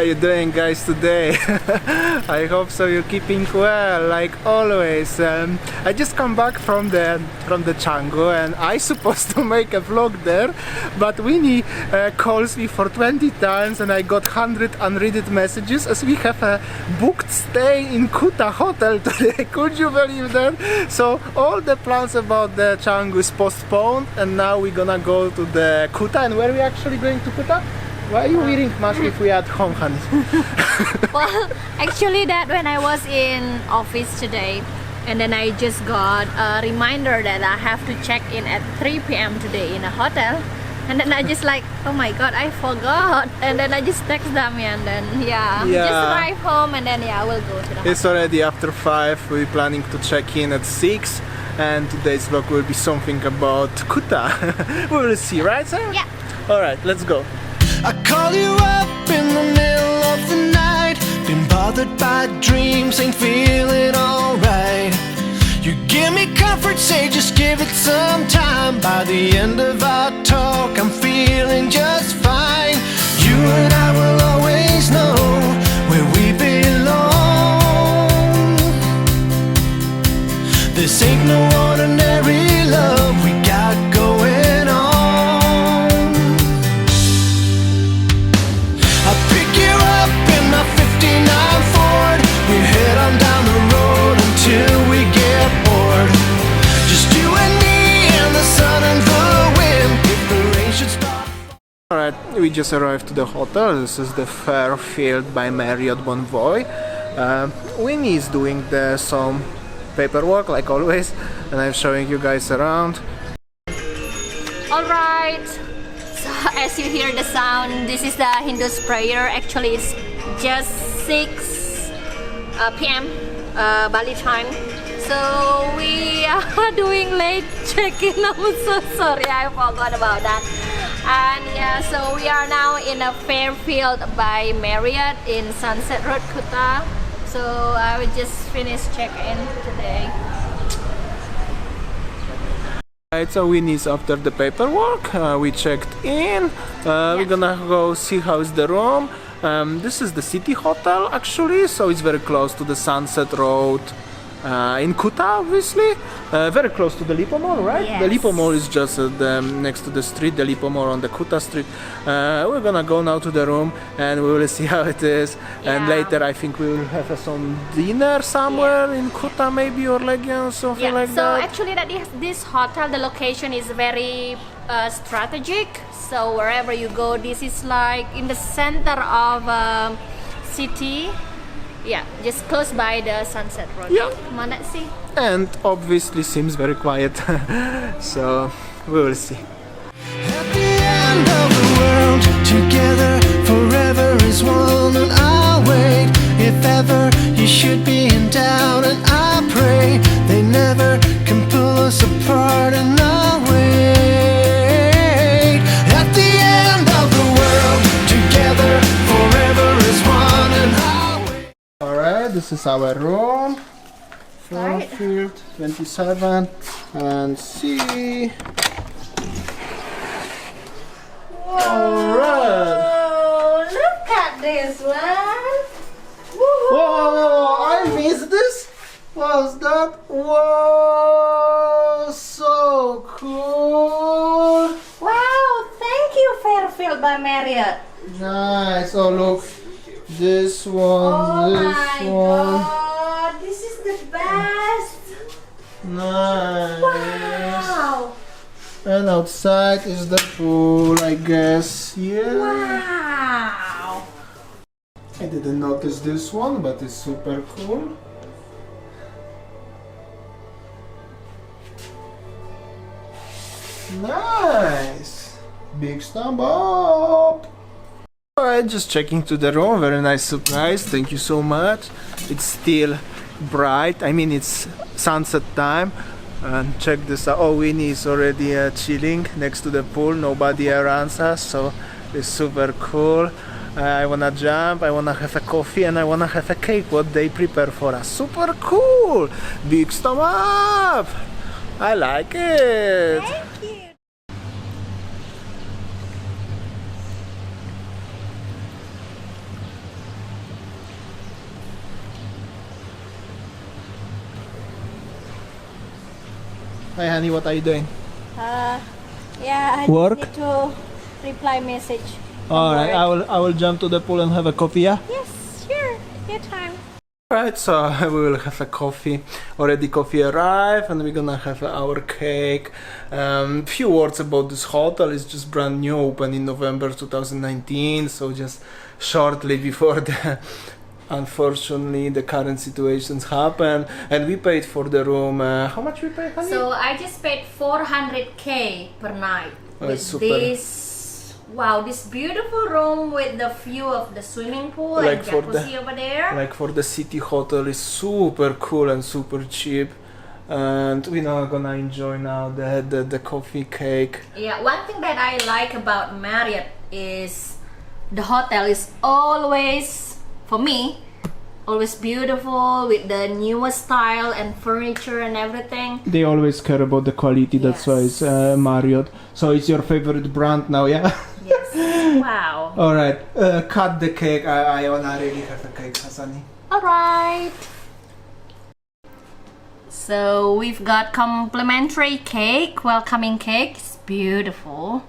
you doing, guys, today? I hope so you're keeping well, like always. I just come back from the Canggu and I supposed to make a vlog there, but Winnie calls me for 20 times and I got 100 unread messages as we have a booked stay in Kuta hotel today. Could you believe that? So all the plans about the Canggu is postponed and now we're gonna go to the Kuta. And where are we actually going to Kuta? Why are you wearing mask if we at home, honey? Well, actually that when I was in office today and then I just got a reminder that I have to check in at 3 p.m. today in a hotel, and then I just like, oh my god, I forgot, and then I just text Damian and then just arrive home and then we'll go to the hotel. It's already after 5, we're planning to check in at 6 and today's vlog will be something about Kuta. We will see, right, sir? Yeah. Alright, let's go. I call you up in the middle of the night. Been bothered by dreams, ain't feeling alright. You give me comfort, say just give it some time. By the end of our talk, I'm feeling just fine. You and I will always know where we belong. This ain't no ordinary love we got going on. We head on down the road until we get bored. Just you and me and the sun and the wind. If the rain should stop. Alright, we just arrived to the hotel. This is the Fairfield by Marriott Bonvoy. Winnie is doing some paperwork like always and I'm showing you guys around. Alright, so as you hear the sound, this is the Hindu's prayer. Actually it's just 6 p.m. Bali time, so we are doing late check-in. I'm so sorry, I forgot about that. And so we are now in a Fairfield by Marriott in Sunset Road, Kuta. So I will just finish check-in today. Right, so Winnie's after the paperwork. We checked in. We're gonna go see how's the room. This is the city hotel actually, so it's very close to the Sunset Road in Kuta, obviously. Very close to the Lipo Mall, right? Yes. The Lipo Mall is just next to the street, the Lipo Mall on the Kuta street. We're gonna go now to the room and we will see how it is. And later I think we will have some dinner somewhere in Kuta maybe, or Legian, something like that. So actually this hotel, the location is very strategic. So wherever you go, this is like in the center of city. Yeah, just close by the Sunset Road. Yeah. Come on, let's see. And obviously seems very quiet. So we will see. At the end of the world, together forever is one. And I'll wait if ever you should be in doubt. And I pray they never can pull us apart. And I'll wait. At the end of the world, together forever is one. And I'll wait. Alright, this is our room. Right. Fairfield 27 and see. Alright. Oh, look at this one. Whoa, I missed this. What's that? Whoa, so cool. Wow, thank you Fairfield by Marriott. Nice. Oh look, this one, Oh this my one. god, this is the best. Nice. Wow. And outside is the pool, I guess. Yeah. Wow. I didn't notice this one, but it's super cool. Nice. Big thumb up. Alright, just checking to the room. Very nice surprise. Thank you so much. It's still bright. I mean, it's sunset time. And check this out. Oh, Winnie is already chilling next to the pool. Nobody around us, so it's super cool. I wanna jump, I wanna have a coffee, and I wanna have a cake what they prepare for us. Super cool! Big thumb up! I like it! Thank you. Hi honey, what are you doing? Yeah, I Work? just need to reply message. Alright, I will jump to the pool and have a coffee, yeah? Yes, sure. Your time. Alright, so we will have a coffee. Already coffee arrived and we're gonna have our cake. Few words about this hotel. It's just brand new, opened in November 2019, so just shortly before the unfortunately the current situations happen. And we paid for the room, how much we paid, honey? So I just paid 400k per night Oh, with it's super. this beautiful room with the view of the swimming pool Like and for jacuzzi over there. Like for the city hotel is super cool and super cheap. And we're now gonna enjoy now the coffee cake. Yeah, one thing that I like about Marriott is the hotel is always, for me, always beautiful with the newest style and furniture and everything. They always care about the quality, that's why it's Marriott. So it's your favorite brand now, yeah? Yes. Wow. Alright, cut the cake. I wanna really have a cake, Hasani. Alright. So we've got complimentary cake, welcoming cake. It's beautiful.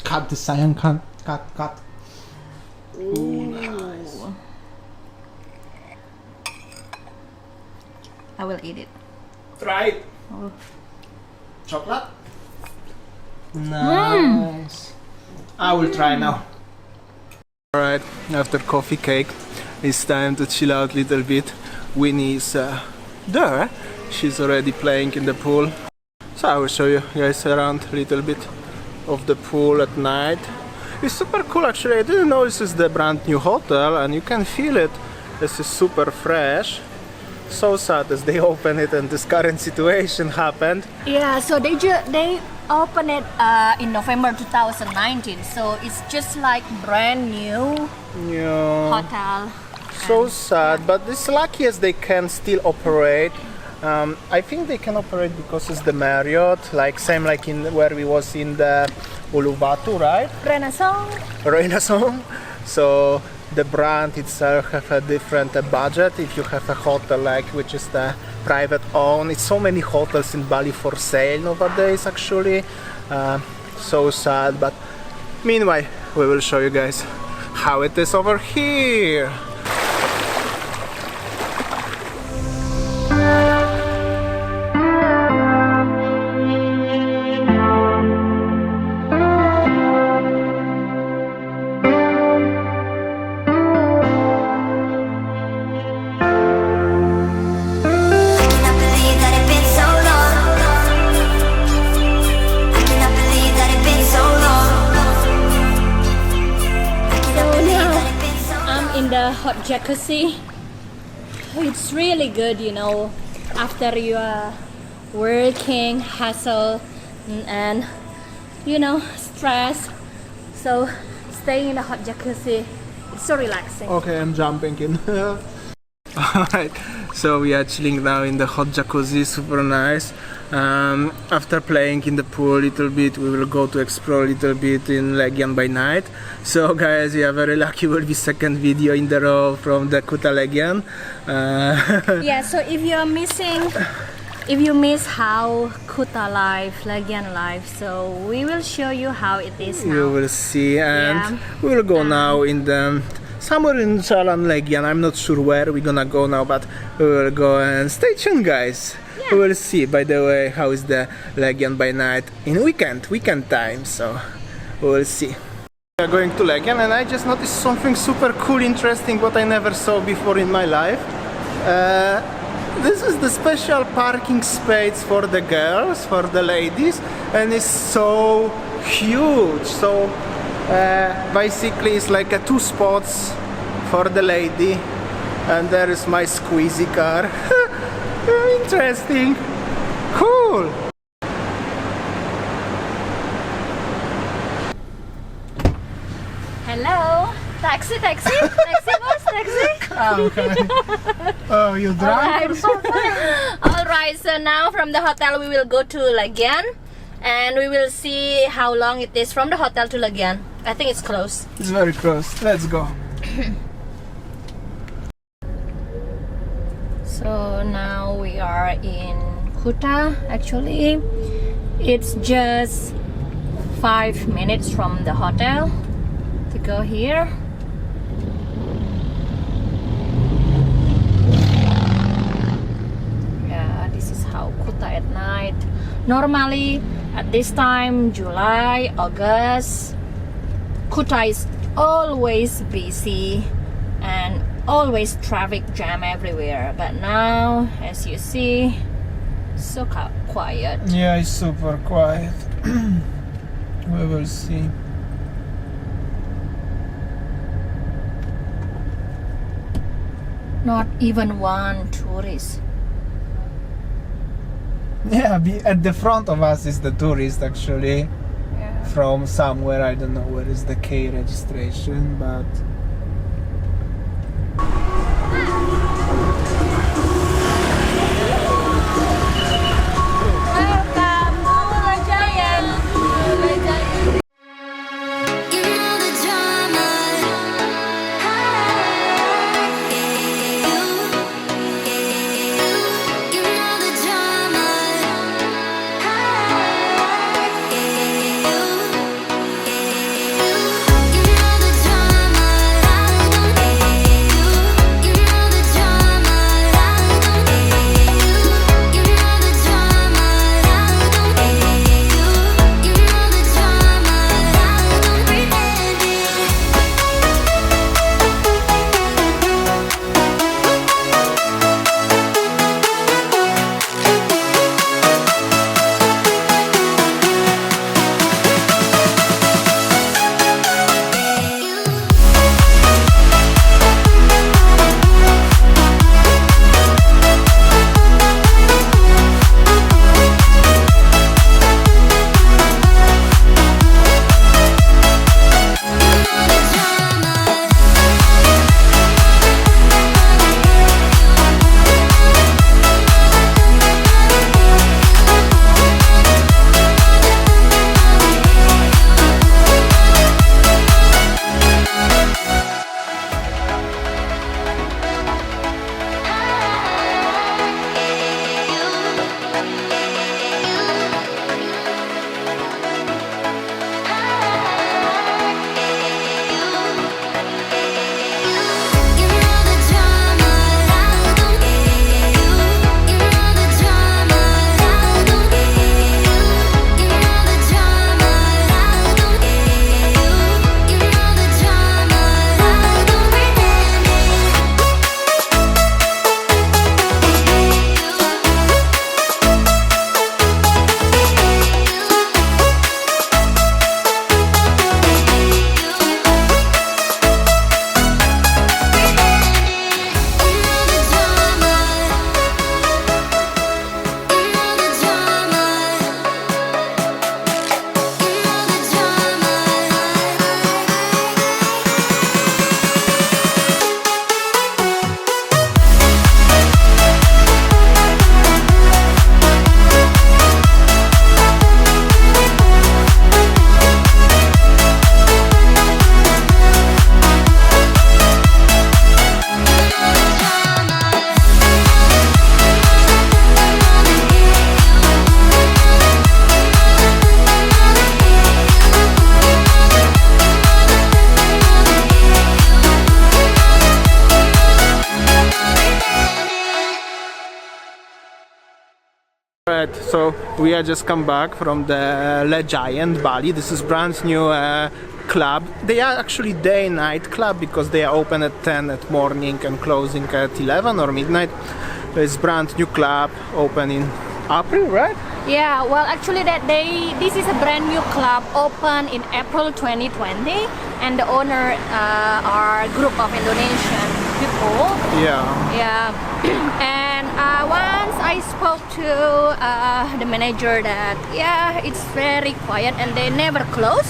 Cut the sayang, cut. Ooh, nice. I will eat it. Try it. Chocolate? Nice. I will try now. Alright, after coffee cake, it's time to chill out a little bit. Winnie is there. She's already playing in the pool. So I will show you guys around a little bit of the pool at night. It's super cool actually. I didn't know this is the brand new hotel and you can feel it. This is super fresh. So sad as they opened it and this current situation happened. Yeah, so they opened it in November 2019. So it's just like brand new Yeah. hotel. So sad, but it's lucky as they can still operate. I think they can operate because it's the Marriott, like same like in where we was in the Uluwatu, right? Renaissance. So the brand itself have a different budget. If you have a hotel like which is the private owned, it's so many hotels in Bali for sale nowadays actually. So sad, but meanwhile we will show you guys how it is over here. The hot jacuzzi. It's really good, you know, after you are working, hustle and you know, stress. So staying in the hot jacuzzi, it's so relaxing. Okay, I'm jumping in. Alright, so we are chilling now in the hot jacuzzi, super nice. After playing in the pool a little bit, we will go to explore a little bit in Legian by night. So guys, we are very lucky, will be second video in the row from the Kuta Legian. Yeah, so if you miss how Kuta life, Legian life, so we will show you how it is now. You will see, and we will go now in the somewhere in Jalan Legian. I'm not sure where we're gonna go now, but we will go and stay tuned, guys. We will see, by the way, how is the Legian by night in weekend time, so we will see. We are going to Legian and I just noticed something super cool, interesting, what I never saw before in my life. This is the special parking space for the girls, for the ladies, and it's so huge. So basically it's like a 2 spots for the lady, and there is my squeezy car. Interesting, cool. Hello, taxi, boss, taxi. Oh, okay. Oh, you drive or something? Alright, so now from the hotel we will go to Legian and we will see how long it is from the hotel to Legian. I think it's close. It's very close. Let's go. So now we are in Kuta. Actually, it's just 5 minutes from the hotel to go here. Yeah, this is how Kuta at night. Normally at this time, July, August, Kuta is always busy and always traffic jam everywhere, but now, as you see, so quiet. Yeah, it's super quiet. We will see. Not even one tourist. Yeah, at the front of us is the tourist actually, Yeah. from somewhere, I don't know where is the K registration, but Right, so we are just come back from the Legian Bali. This is brand new club. They are actually day night club because they are open at 10 at morning and closing at 11 or midnight. It's brand new club, open in April, right? Yeah, well, actually this is a brand new club open in April 2020, and the owner are a group of Indonesian people. Yeah. Yeah, and once I spoke to the manager that yeah, it's very quiet and they never close.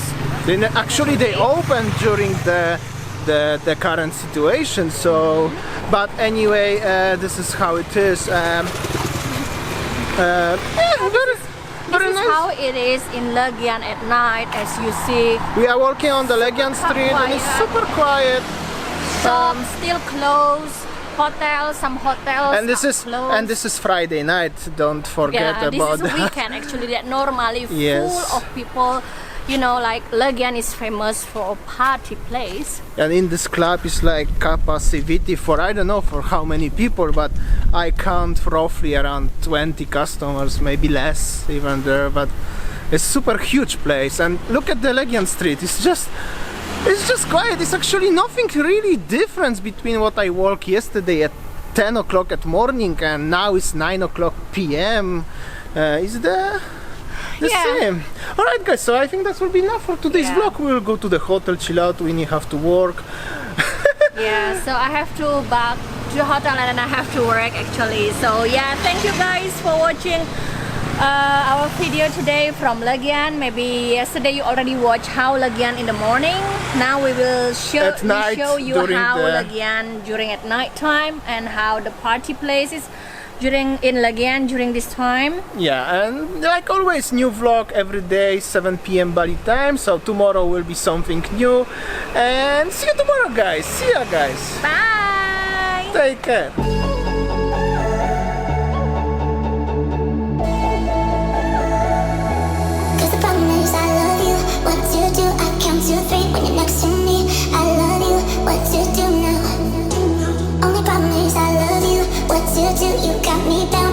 Actually, they opened during the current situation. So, but anyway, this is how it is. This is how it is in Legian at night, as you see. We are walking on the Legian street and it's super quiet. Shops still closed, hotels. Some hotels And this are is closed. Friday night. Don't forget Yeah, about this is that. weekend actually that normally Yes. full of people. You know, like Legian is famous for a party place. And in this club is like capacity for I don't know for how many people, but I count roughly around 20 customers, maybe less even there. But it's super huge place. And look at the Legian Street. It's just quiet. It's actually nothing really different between what I walked yesterday at 10 o'clock at morning and now it's 9 o'clock p.m. Is the Yeah. same. Alright guys, so I think that will be enough for today's Yeah. vlog. We will go to the hotel, chill out, Winnie have to work. Yeah, so I have to back to the hotel and then I have to work actually. So yeah, thank you guys for watching our video today from Legian. Maybe yesterday you already watched how Legian in the morning. Now we will At night, show you during how the- Legian during at night time and how the party places in Legian during this time. Yeah, and like always, new vlog every day, 7 p.m. Bali time. So tomorrow will be something new. And see you tomorrow, guys. See ya, guys. Bye! Take care. Cause the problem is I love you. What to do? I count to 3 when you're next to me. I love you. What to do now? Only problem is I love you. What to do? You got me down.